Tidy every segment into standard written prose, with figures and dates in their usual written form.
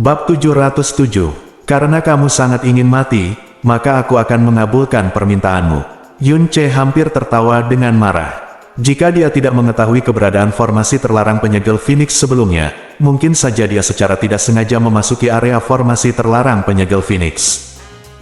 Bab 707. Karena kamu sangat ingin mati, maka aku akan mengabulkan permintaanmu. Yun Ce hampir tertawa dengan marah. Jika dia tidak mengetahui keberadaan formasi terlarang penyegel Phoenix sebelumnya, mungkin saja dia secara tidak sengaja memasuki area formasi terlarang penyegel Phoenix.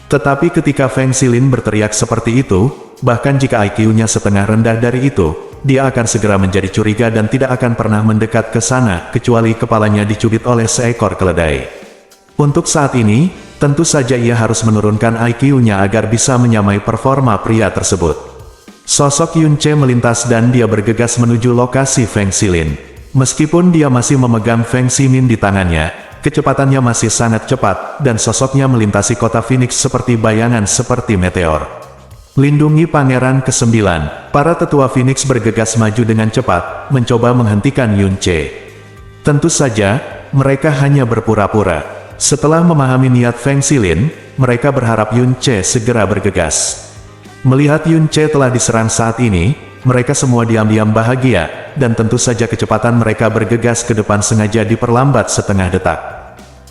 Tetapi ketika Feng Xilin berteriak seperti itu, bahkan jika IQ-nya setengah rendah dari itu, dia akan segera menjadi curiga dan tidak akan pernah mendekat ke sana, kecuali kepalanya dicubit oleh seekor keledai. Untuk saat ini, tentu saja ia harus menurunkan IQ-nya agar bisa menyamai performa pria tersebut. Sosok Yun Ce melintas dan dia bergegas menuju lokasi Feng Xilin. Meskipun dia masih memegang Feng Ximin di tangannya, kecepatannya masih sangat cepat, dan sosoknya melintasi kota Phoenix seperti bayangan seperti meteor. Lindungi Pangeran ke-9, para tetua Phoenix bergegas maju dengan cepat, mencoba menghentikan Yun Ce. Tentu saja, mereka hanya berpura-pura. Setelah memahami niat Feng Xilin, mereka berharap Yun Ce segera bergegas. Melihat Yun Ce telah diserang saat ini, mereka semua diam-diam bahagia, dan tentu saja kecepatan mereka bergegas ke depan sengaja diperlambat setengah detak.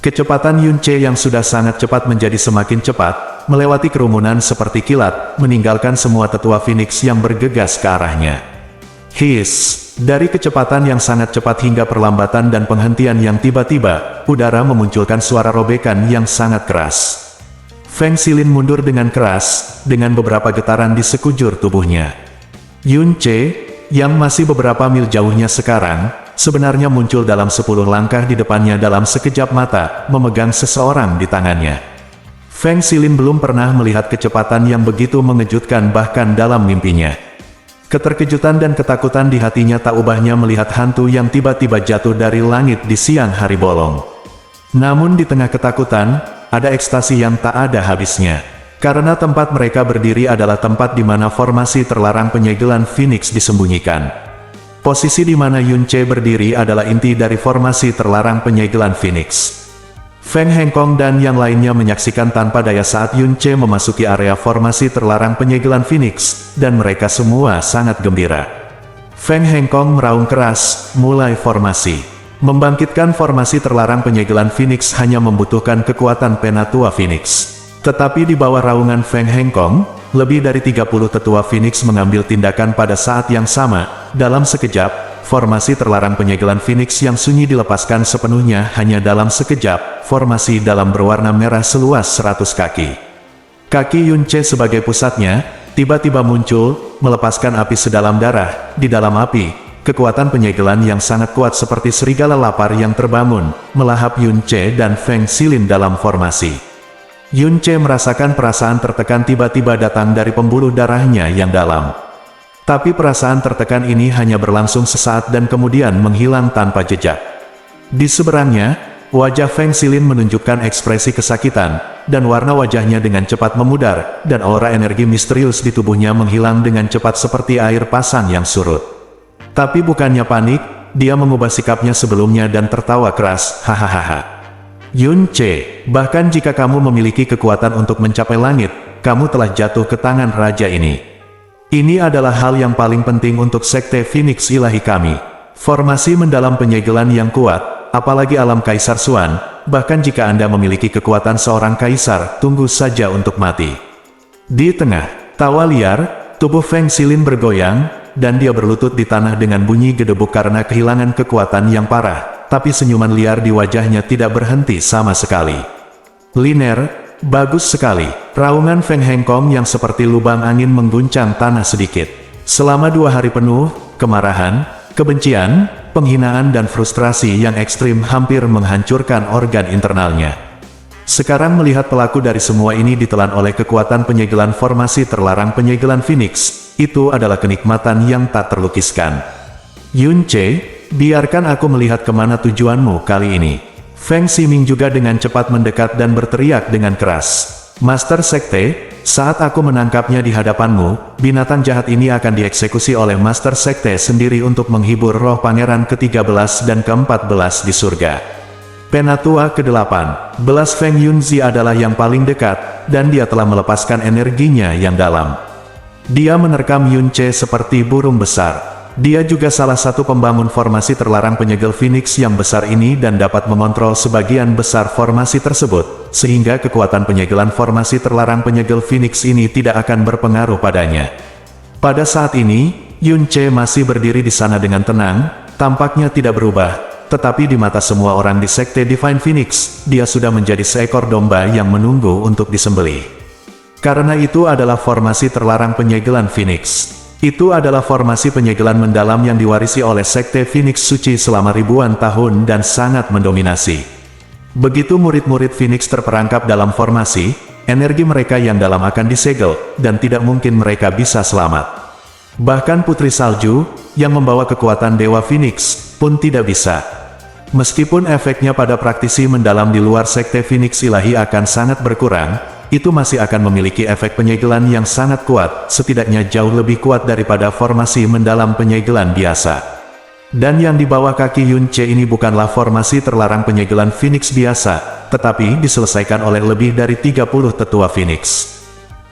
Kecepatan Yun Ce yang sudah sangat cepat menjadi semakin cepat, melewati kerumunan seperti kilat, meninggalkan semua tetua Phoenix yang bergegas ke arahnya. Hiss, dari kecepatan yang sangat cepat hingga perlambatan dan penghentian yang tiba-tiba, udara memunculkan suara robekan yang sangat keras. Feng Xilin mundur dengan keras, dengan beberapa getaran di sekujur tubuhnya. Yun Ce, yang masih beberapa mil jauhnya sekarang, sebenarnya muncul dalam 10 langkah di depannya dalam sekejap mata, memegang seseorang di tangannya. Feng Xilin belum pernah melihat kecepatan yang begitu mengejutkan bahkan dalam mimpinya. Keterkejutan dan ketakutan di hatinya tak ubahnya melihat hantu yang tiba-tiba jatuh dari langit di siang hari bolong. Namun di tengah ketakutan, ada ekstasi yang tak ada habisnya. Karena tempat mereka berdiri adalah tempat di mana formasi terlarang penyegelan Phoenix disembunyikan. Posisi di mana Yun Ce berdiri adalah inti dari formasi terlarang penyegelan Phoenix. Feng Hengkong dan yang lainnya menyaksikan tanpa daya saat Yun Ce memasuki area formasi terlarang penyegelan Phoenix, dan mereka semua sangat gembira. Feng Hengkong meraung keras, mulai formasi. Membangkitkan formasi terlarang penyegelan Phoenix hanya membutuhkan kekuatan penatua Phoenix. Tetapi di bawah raungan Feng Hengkong, lebih dari 30 tetua Phoenix mengambil tindakan pada saat yang sama. Dalam sekejap, formasi terlarang penyegelan Phoenix yang sunyi dilepaskan sepenuhnya. Hanya dalam sekejap, formasi dalam berwarna merah seluas 100 kaki. Kaki Yun Ce sebagai pusatnya, tiba-tiba muncul, melepaskan api sedalam darah. Di dalam api, kekuatan penyegelan yang sangat kuat seperti serigala lapar yang terbangun, melahap Yun Ce dan Feng Xilin dalam formasi. Yun Ce merasakan perasaan tertekan tiba-tiba datang dari pembuluh darahnya yang dalam. Tapi perasaan tertekan ini hanya berlangsung sesaat dan kemudian menghilang tanpa jejak. Di seberangnya, wajah Feng Xilin menunjukkan ekspresi kesakitan, dan warna wajahnya dengan cepat memudar, dan aura energi misterius di tubuhnya menghilang dengan cepat seperti air pasang yang surut. Tapi bukannya panik, dia mengubah sikapnya sebelumnya dan tertawa keras, hahaha. Yun Ce, bahkan jika kamu memiliki kekuatan untuk mencapai langit, kamu telah jatuh ke tangan raja ini. Ini adalah hal yang paling penting untuk Sekte Phoenix Ilahi kami. Formasi mendalam penyegelan yang kuat, apalagi alam Kaisar Xuan, bahkan jika Anda memiliki kekuatan seorang kaisar, tunggu saja untuk mati. Di tengah tawa liar, tubuh Feng Xilin bergoyang, dan dia berlutut di tanah dengan bunyi gedebuk karena kehilangan kekuatan yang parah, tapi senyuman liar di wajahnya tidak berhenti sama sekali. Liner, bagus sekali. Raungan Feng Hengkong yang seperti lubang angin mengguncang tanah sedikit. Selama 2 hari penuh, kemarahan, kebencian, penghinaan dan frustrasi yang ekstrim hampir menghancurkan organ internalnya. Sekarang melihat pelaku dari semua ini ditelan oleh kekuatan penyegelan formasi terlarang penyegelan Phoenix, itu adalah kenikmatan yang tak terlukiskan. Yun Ce, biarkan aku melihat kemana tujuanmu kali ini. Feng Ximing juga dengan cepat mendekat dan berteriak dengan keras. Master Sekte, saat aku menangkapnya di hadapanmu, binatang jahat ini akan dieksekusi oleh Master Sekte sendiri untuk menghibur roh Pangeran ke-13 dan ke-14 di surga. Penatua ke-8, Belas Feng Yunzi adalah yang paling dekat, dan dia telah melepaskan energinya yang dalam. Dia menerkam Yun Ce seperti burung besar. Dia juga salah satu pembangun formasi terlarang penyegel Phoenix yang besar ini dan dapat mengontrol sebagian besar formasi tersebut, sehingga kekuatan penyegelan formasi terlarang penyegel Phoenix ini tidak akan berpengaruh padanya. Pada saat ini, Yun Ce masih berdiri di sana dengan tenang, tampaknya tidak berubah, tetapi di mata semua orang di Sekte Divine Phoenix, dia sudah menjadi seekor domba yang menunggu untuk disembelih. Karena itu adalah formasi terlarang penyegelan Phoenix. Itu adalah formasi penyegelan mendalam yang diwarisi oleh Sekte Phoenix Suci selama ribuan tahun dan sangat mendominasi. Begitu murid-murid Phoenix terperangkap dalam formasi, energi mereka yang dalam akan disegel, dan tidak mungkin mereka bisa selamat. Bahkan Putri Salju, yang membawa kekuatan Dewa Phoenix, pun tidak bisa. Meskipun efeknya pada praktisi mendalam di luar Sekte Phoenix Ilahi akan sangat berkurang, itu masih akan memiliki efek penyegelan yang sangat kuat, setidaknya jauh lebih kuat daripada formasi mendalam penyegelan biasa. Dan yang di bawah kaki Yun Ce ini bukanlah formasi terlarang penyegelan Phoenix biasa, tetapi diselesaikan oleh lebih dari 30 tetua Phoenix.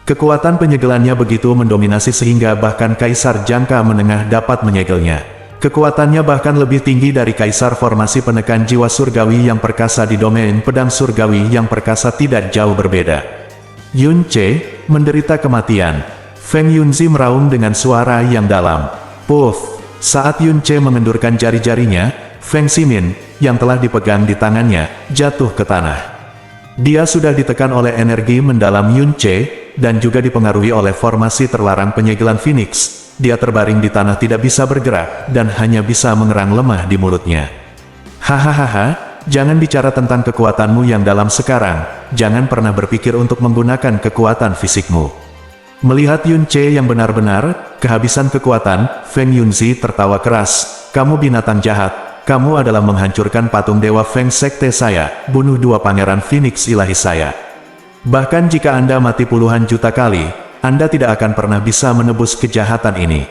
Kekuatan penyegelannya begitu mendominasi sehingga bahkan Kaisar Jangka Menengah dapat menyegelnya. Kekuatannya bahkan lebih tinggi dari Kaisar formasi penekan jiwa surgawi yang perkasa di domain pedang surgawi yang perkasa tidak jauh berbeda. Yun Ce menderita kematian. Feng Yunzi meraung dengan suara yang dalam. Puff! Saat Yun Ce mengendurkan jari-jarinya, Feng Ximin, yang telah dipegang di tangannya, jatuh ke tanah. Dia sudah ditekan oleh energi mendalam Yun Ce, dan juga dipengaruhi oleh formasi terlarang penyegelan Phoenix. Dia terbaring di tanah tidak bisa bergerak, dan hanya bisa mengerang lemah di mulutnya. Hahaha. Jangan bicara tentang kekuatanmu yang dalam sekarang, jangan pernah berpikir untuk menggunakan kekuatan fisikmu. Melihat Yun Ce yang benar-benar kehabisan kekuatan, Feng Yunzi tertawa keras. Kamu binatang jahat, kamu adalah menghancurkan patung Dewa Feng Sekte saya, bunuh dua pangeran Phoenix Ilahi saya. Bahkan jika Anda mati puluhan juta kali, Anda tidak akan pernah bisa menebus kejahatan ini.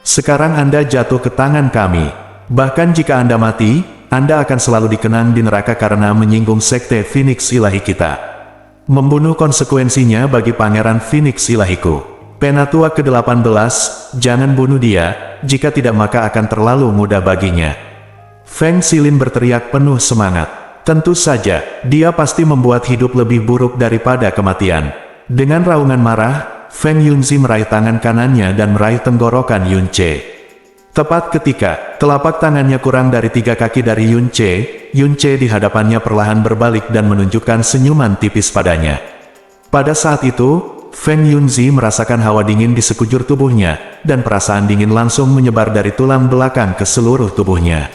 Sekarang Anda jatuh ke tangan kami. Bahkan jika Anda mati, Anda akan selalu dikenang di neraka karena menyinggung Sekte Phoenix Ilahi kita. Membunuh konsekuensinya bagi Pangeran Phoenix Ilahiku. Penatua ke-18, jangan bunuh dia, jika tidak maka akan terlalu mudah baginya. Feng Xilin berteriak penuh semangat. Tentu saja, dia pasti membuat hidup lebih buruk daripada kematian. Dengan raungan marah, Feng Yunzi meraih tangan kanannya dan meraih tenggorokan Yun Ce. Tepat ketika telapak tangannya kurang dari 3 kaki dari Yun Ce di hadapannya perlahan berbalik dan menunjukkan senyuman tipis padanya. Pada saat itu, Feng Yunzi merasakan hawa dingin di sekujur tubuhnya, dan perasaan dingin langsung menyebar dari tulang belakang ke seluruh tubuhnya.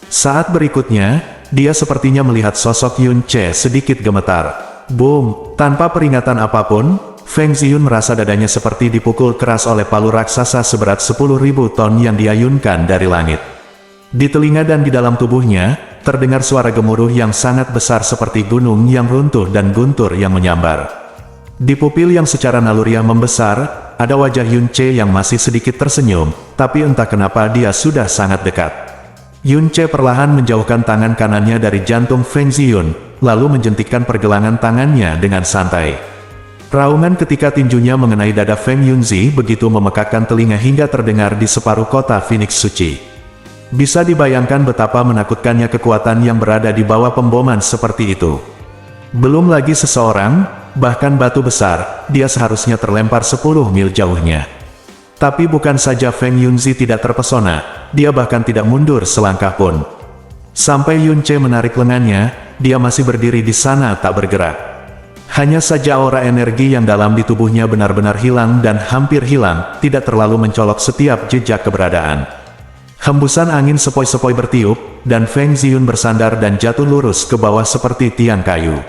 Saat berikutnya, dia sepertinya melihat sosok Yun Ce sedikit gemetar. Boom! Tanpa peringatan apapun, Feng Ziyun merasa dadanya seperti dipukul keras oleh palu raksasa seberat 10.000 ton yang diayunkan dari langit. Di telinga dan di dalam tubuhnya, terdengar suara gemuruh yang sangat besar seperti gunung yang runtuh dan guntur yang menyambar. Di pupil yang secara naluriah membesar, ada wajah Yun Ce yang masih sedikit tersenyum, tapi entah kenapa dia sudah sangat dekat. Yun Ce perlahan menjauhkan tangan kanannya dari jantung Feng Ziyun, lalu menjentikkan pergelangan tangannya dengan santai. Raungan ketika tinjunya mengenai dada Feng Yunzi begitu memekakkan telinga hingga terdengar di separuh kota Phoenix Suci. Bisa dibayangkan betapa menakutkannya kekuatan yang berada di bawah pemboman seperti itu. Belum lagi seseorang, bahkan batu besar, dia seharusnya terlempar 10 mil jauhnya. Tapi bukan saja Feng Yunzi tidak terpesona, dia bahkan tidak mundur selangkah pun. Sampai Yun Ce menarik lengannya, dia masih berdiri di sana tak bergerak. Hanya saja aura energi yang dalam di tubuhnya benar-benar hilang dan hampir hilang, tidak terlalu mencolok setiap jejak keberadaan. Hembusan angin sepoi-sepoi bertiup, dan Feng Ziyun bersandar dan jatuh lurus ke bawah seperti tiang kayu.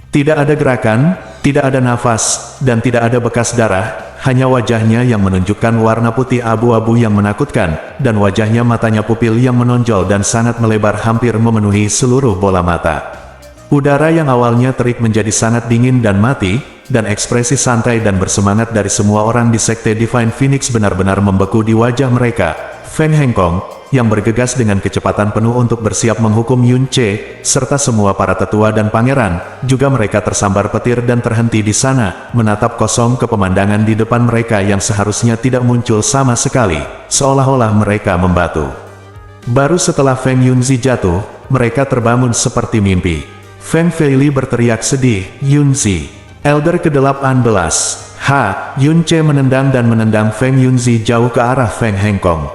Tidak ada gerakan, tidak ada nafas, dan tidak ada bekas darah, hanya wajahnya yang menunjukkan warna putih abu-abu yang menakutkan, dan wajahnya matanya pupil yang menonjol dan sangat melebar hampir memenuhi seluruh bola mata. Udara yang awalnya terik menjadi sangat dingin dan mati, dan ekspresi santai dan bersemangat dari semua orang di Sekte Divine Phoenix benar-benar membeku di wajah mereka. Feng Hengkong, yang bergegas dengan kecepatan penuh untuk bersiap menghukum Yun Che, serta semua para tetua dan pangeran, juga mereka tersambar petir dan terhenti di sana, menatap kosong ke pemandangan di depan mereka yang seharusnya tidak muncul sama sekali, seolah-olah mereka membatu. Baru setelah Feng Yunzi jatuh, mereka terbangun seperti mimpi. Feng Feili berteriak sedih, "Yunzi, Elder ke-18. Yun Che menendang dan menendang Feng Yunzi jauh ke arah Feng Hengkong.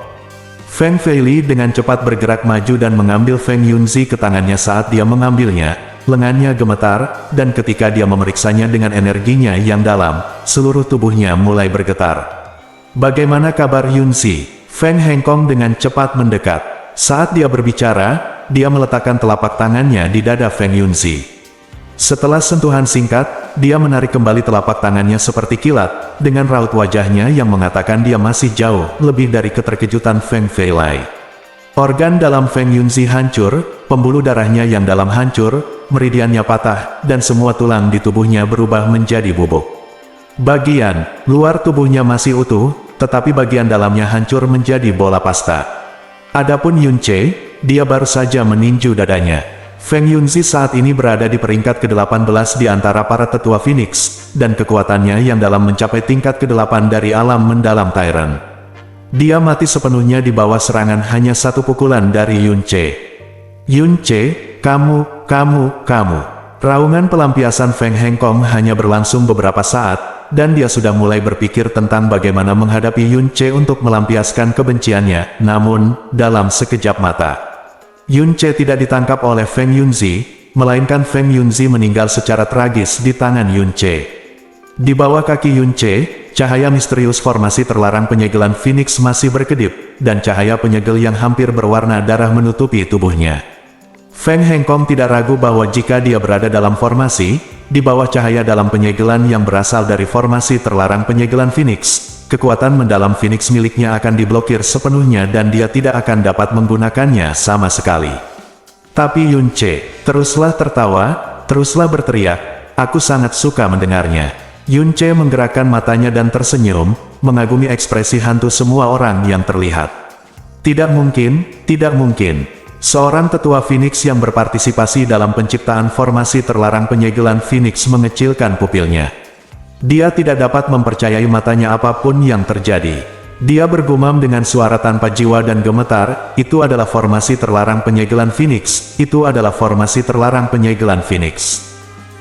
Feng Feili dengan cepat bergerak maju dan mengambil Feng Yunzi ke tangannya. Saat dia mengambilnya, lengannya gemetar, dan ketika dia memeriksanya dengan energinya yang dalam, seluruh tubuhnya mulai bergetar. "Bagaimana kabar Yunzi?" Feng Hengkong dengan cepat mendekat. Saat dia berbicara, dia meletakkan telapak tangannya di dada Feng Yunzi. Setelah sentuhan singkat, dia menarik kembali telapak tangannya seperti kilat, dengan raut wajahnya yang mengatakan dia masih jauh lebih dari keterkejutan Feng Feilai. Organ dalam Feng Yunzi hancur, pembuluh darahnya yang dalam hancur, meridiannya patah, dan semua tulang di tubuhnya berubah menjadi bubuk. Bagian luar tubuhnya masih utuh, tetapi bagian dalamnya hancur menjadi bola pasta. Adapun Yun Che, dia baru saja meninju dadanya. Feng Yunzi saat ini berada di peringkat ke-18 di antara para tetua Phoenix, dan kekuatannya yang dalam mencapai tingkat ke-8 dari alam mendalam Tyrant. Dia mati sepenuhnya di bawah serangan hanya satu pukulan dari Yun Che. "Yun Che, kamu. Raungan pelampiasan Feng Hengkong hanya berlangsung beberapa saat, dan dia sudah mulai berpikir tentang bagaimana menghadapi Yun Che untuk melampiaskan kebenciannya, namun, dalam sekejap mata, Yun Che tidak ditangkap oleh Feng Yunzi, melainkan Feng Yunzi meninggal secara tragis di tangan Yun Che. Di bawah kaki Yun Che, cahaya misterius formasi terlarang penyegelan Phoenix masih berkedip, dan cahaya penyegel yang hampir berwarna darah menutupi tubuhnya. Feng Hengkong tidak ragu bahwa jika dia berada dalam formasi, di bawah cahaya dalam penyegelan yang berasal dari formasi terlarang penyegelan Phoenix, kekuatan mendalam Phoenix miliknya akan diblokir sepenuhnya dan dia tidak akan dapat menggunakannya sama sekali. Tapi Yun Che teruslah tertawa, teruslah berteriak, "Aku sangat suka mendengarnya." Yun Che menggerakkan matanya dan tersenyum, mengagumi ekspresi hantu semua orang yang terlihat. Tidak mungkin. Seorang tetua Phoenix yang berpartisipasi dalam penciptaan formasi terlarang penyegelan Phoenix mengecilkan pupilnya. Dia tidak dapat mempercayai matanya apapun yang terjadi. Dia bergumam dengan suara tanpa jiwa dan gemetar, "Itu adalah formasi terlarang penyegelan Phoenix, itu adalah formasi terlarang penyegelan Phoenix."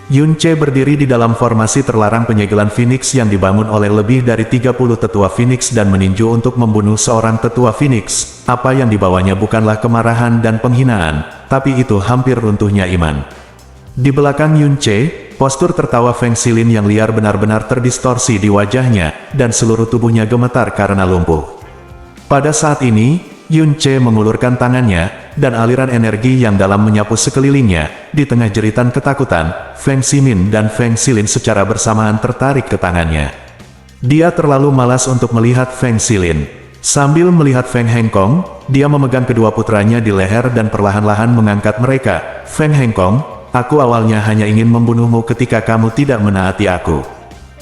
Yun Che berdiri di dalam formasi terlarang penyegelan Phoenix yang dibangun oleh lebih dari 30 tetua Phoenix dan meninju untuk membunuh seorang tetua Phoenix. Apa yang dibawanya bukanlah kemarahan dan penghinaan, tapi itu hampir runtuhnya iman. Di belakang Yun Che, postur tertawa Feng Silin yang liar benar-benar terdistorsi di wajahnya, dan seluruh tubuhnya gemetar karena lumpuh. Pada saat ini, Yun Che mengulurkan tangannya, dan aliran energi yang dalam menyapu sekelilingnya. Di tengah jeritan ketakutan, Feng Ximin dan Feng Silin secara bersamaan tertarik ke tangannya. Dia terlalu malas untuk melihat Feng Silin. Sambil melihat Feng Hengkong, dia memegang kedua putranya di leher dan perlahan-lahan mengangkat mereka. "Feng Hengkong, aku awalnya hanya ingin membunuhmu ketika kamu tidak menaati aku.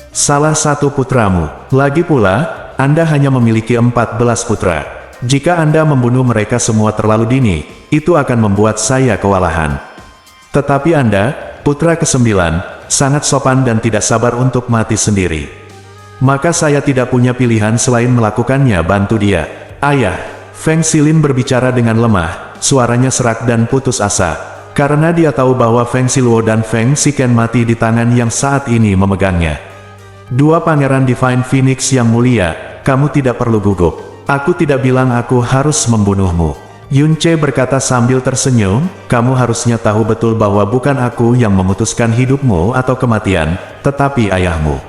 Salah satu putramu. Lagi pula, Anda hanya memiliki 14 putra. Jika Anda membunuh mereka semua terlalu dini, itu akan membuat saya kewalahan. Tetapi Anda, putra ke-9, sangat sopan dan tidak sabar untuk mati sendiri. Maka saya tidak punya pilihan selain melakukannya." "Bantu dia, Ayah." Feng Silin berbicara dengan lemah, suaranya serak dan putus asa, karena dia tahu bahwa Feng Siluo dan Feng Shiken mati di tangan yang saat ini memegangnya. "Dua pangeran Divine Phoenix yang mulia, kamu tidak perlu gugup. Aku tidak bilang aku harus membunuhmu." Yun Che berkata sambil tersenyum, "Kamu harusnya tahu betul bahwa bukan aku yang memutuskan hidupmu atau kematian, tetapi ayahmu.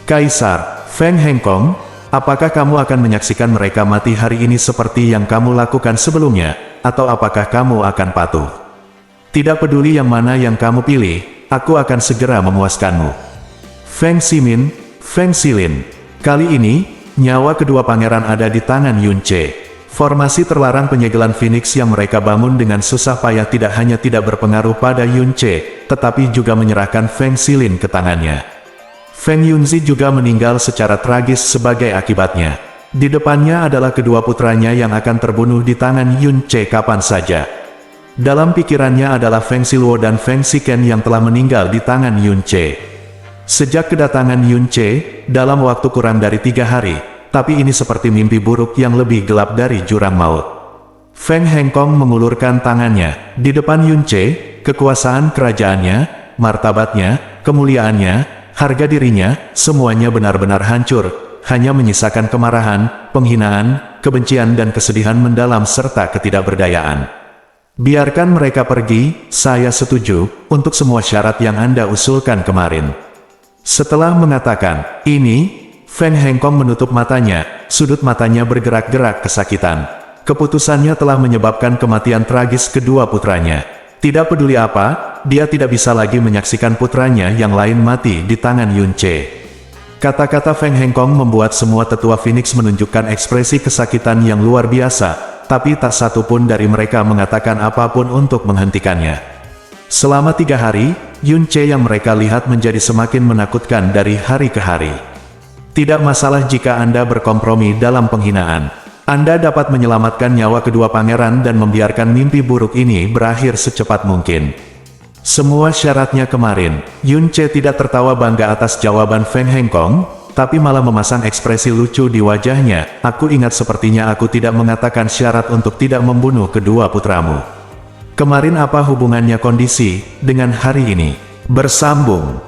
Kaisar Feng Hengkong, apakah kamu akan menyaksikan mereka mati hari ini seperti yang kamu lakukan sebelumnya, atau apakah kamu akan patuh? Tidak peduli yang mana yang kamu pilih, aku akan segera memuaskanmu." Feng Ximin, Feng Silin. Kali ini, nyawa kedua pangeran ada di tangan Yun Che. Formasi terlarang penyegelan Phoenix yang mereka bangun dengan susah payah tidak hanya tidak berpengaruh pada Yun Che, tetapi juga menyerahkan Feng Silin ke tangannya. Feng Yunzi juga meninggal secara tragis sebagai akibatnya. Di depannya adalah kedua putranya yang akan terbunuh di tangan Yun Ce kapan saja. Dalam pikirannya adalah Feng Siluo dan Feng Siken yang telah meninggal di tangan Yun Ce. Sejak kedatangan Yun Ce, dalam waktu kurang dari 3 hari, tapi ini seperti mimpi buruk yang lebih gelap dari jurang maut. Feng Hengkong mengulurkan tangannya. Di depan Yun Ce, kekuasaan kerajaannya, martabatnya, kemuliaannya, harga dirinya, semuanya benar-benar hancur, hanya menyisakan kemarahan, penghinaan, kebencian dan kesedihan mendalam serta ketidakberdayaan. Biarkan mereka pergi, saya setuju, untuk semua syarat yang Anda usulkan kemarin. Setelah mengatakan ini, Feng Hengkong menutup matanya, sudut matanya bergerak-gerak kesakitan. Keputusannya telah menyebabkan kematian tragis kedua putranya. Tidak peduli apa, dia tidak bisa lagi menyaksikan putranya yang lain mati di tangan Yun Ce. Kata-kata Feng Hengkong membuat semua tetua Phoenix menunjukkan ekspresi kesakitan yang luar biasa, tapi tak satu pun dari mereka mengatakan apapun untuk menghentikannya. Selama 3 hari, Yun Ce yang mereka lihat menjadi semakin menakutkan dari hari ke hari. Tidak masalah jika Anda berkompromi dalam penghinaan. Anda dapat menyelamatkan nyawa kedua pangeran dan membiarkan mimpi buruk ini berakhir secepat mungkin. Semua syaratnya kemarin, Yun Ce tidak tertawa bangga atas jawaban Feng Hengkong, tapi malah memasang ekspresi lucu di wajahnya. Aku ingat sepertinya aku tidak mengatakan syarat untuk tidak membunuh kedua putramu. Kemarin apa hubungannya kondisi dengan hari ini? Bersambung.